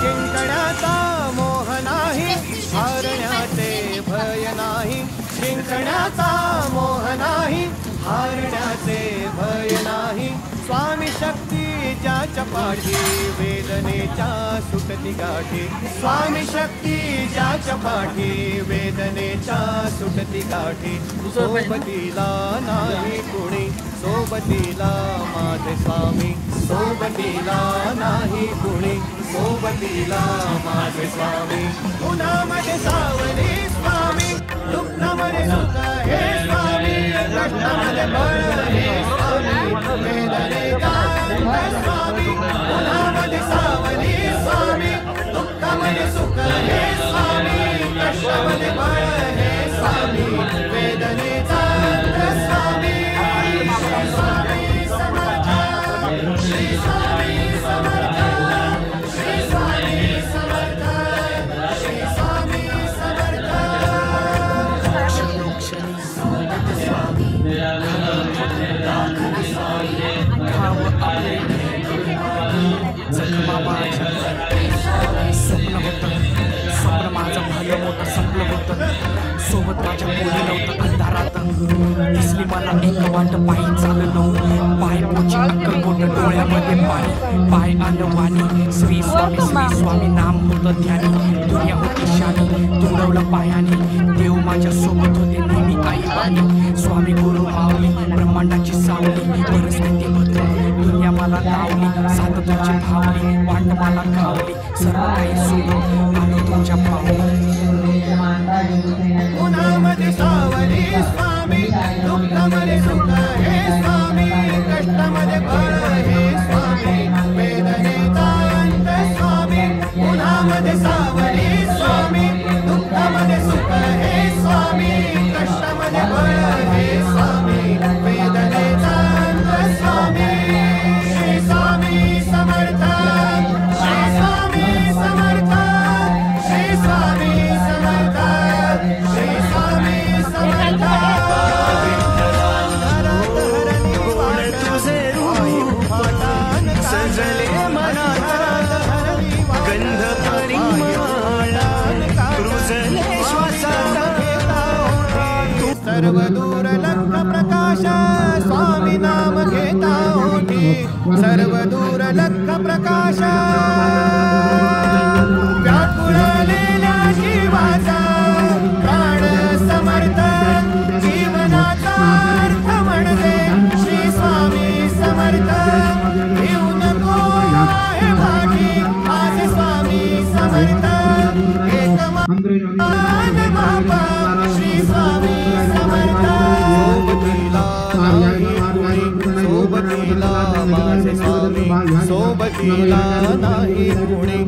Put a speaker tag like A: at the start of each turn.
A: जिंकण्याचा मोह नाही, हारण्याचे भय नाही. जिंकण्याचा मोह नाही, हारण्याचे भय नाही. स्वामी शक्ती ज्याच्या पाठी, वेदनेच्या सुटती गाठी. स्वामी शक्ती ज्याच्या पाठी, वेदनेच्या सुटती गाठी. सोबतीला नाही कुणी, सोबतीला माझे स्वामी. सोबतीला नाही कुणी, सोबतीला माझे स्वामी. उन्हामध्ये सावली स्वामी, दुःखामध्ये सुख हे स्वामी. कष्टामध्ये बळ हे स्वामी, वेदनेचा स्वामी. उन्हामध्ये सावली स्वामी, दुःखामध्ये सुख हे स्वामी. कष्टामध्ये बळ हे स्वामी, वेदनेचा स्वामी. श्री स्वामी समर्थ, श्री स्वामी समर्थ, श्री स्वामी समर्थ, श्री स्वामी समर्थ.
B: स्वप्न माझं भलं मोठं संपलं होतं. सोबत माझ्या मुली नव्हतं अंधारात. दिसली मला एक वाट पायी चाललो. पाय पोची अक्कलकोट डोळ्यामध्ये पाणी. पाय आलं वाणी. श्री स्वामी नाम होतं ध्यानी. दुनिया होती शानी, तुडवलं पायाने. देव माझ्या सोबत होते नेहमी आई बाणी. स्वामी गुरु माऊली, ब्रह्मांडाची सावली. परिस्थिती बदलली, दुनिया मला लावली. साथ तुमची भावली, वाट मला खावली. सर्व काही सोडून आलो तुमच्या पावली.
A: उन्हामध्ये सावली स्वामी, दुःखामध्ये सुख हे स्वामी. कष्टामध्ये बळ हे स्वामी, वेदनेचा अंत स्वामी. उन्हामध्ये सावली स्वामी, दुःखामध्ये सुख हे स्वामी. कष्टामध्ये बळ हे स्वामी, वेदनेचा अंत स्वामी. श्री स्वामी समर्थ, श्री स्वामी समर्थ, श्री स्वामी समर्थ, श्री स्वामी समर्थ.
C: सजले मनात गंध परिमळ, रुजले श्वासात
A: सर्व दूर लग्न प्रकाश, स्वामी नाम घेता ओठी. सर्व दूर लग्न प्रकाश, व्याकुळलेल्या जीवाचा प्राण समर्थ. जीवनाचा अर्थ म्हणजे श्री स्वामी समर्थ. घेऊ नको आहे भागी माझे स्वामी समर्थ. एक मान बाबा श्री स्वामी समर्थ. सोबतीला नाही कुणी, सोबतीला माझे स्वामी. सोबतीला नाही कुणी,